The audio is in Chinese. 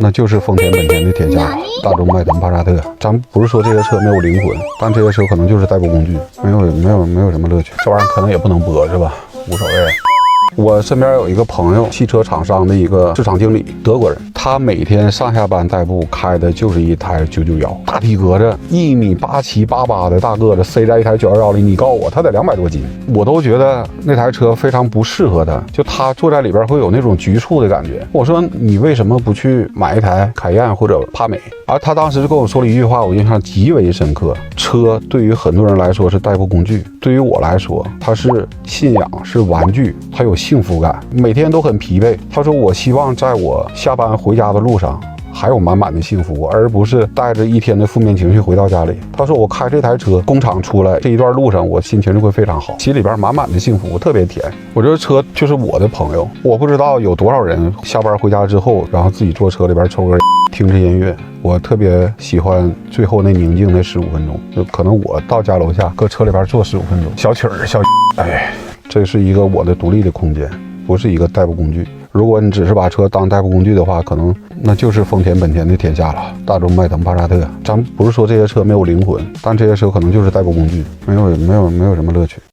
那就是丰田本田的天下，大众迈腾、帕萨特。咱不是说这些车没有灵魂，但这些车可能就是代步工具，没有什么乐趣。这玩意儿可能也不能播是吧？无所谓。我身边有一个朋友，汽车厂商的一个市场经理，德国人，他每天上下班代步开的就是一台991，大体格子，1.8788米的大个子，塞在一台911里，你告诉我他得200多斤，我都觉得那台车非常不适合他，就他坐在里边会有那种局促的感觉。我说你为什么不去买一台凯宴或者帕美？而他当时就跟我说了一句话，我印象极为深刻：车对于很多人来说是代步工具，对于我来说，它是信仰，是玩具，它有幸福感，每天都很疲惫。他说我希望在我下班回家的路上还有满满的幸福，而不是带着一天的负面情绪回到家里。他说我开这台车工厂出来这一段路上，我心情就会非常好，心里边满满的幸福，特别甜。我这车就是我的朋友，我不知道有多少人下班回家之后，然后自己坐车里边抽根听着音乐。我特别喜欢最后那宁静的15分钟，就可能我到家楼下搁车里边坐15分钟，小曲儿小，哎，这是一个我的独立的空间，不是一个代步工具。如果你只是把车当代步工具的话，可能那就是丰田本田的天下了，大众迈腾、帕萨特。咱不是说这些车没有灵魂，但这些车可能就是代步工具，没有什么乐趣。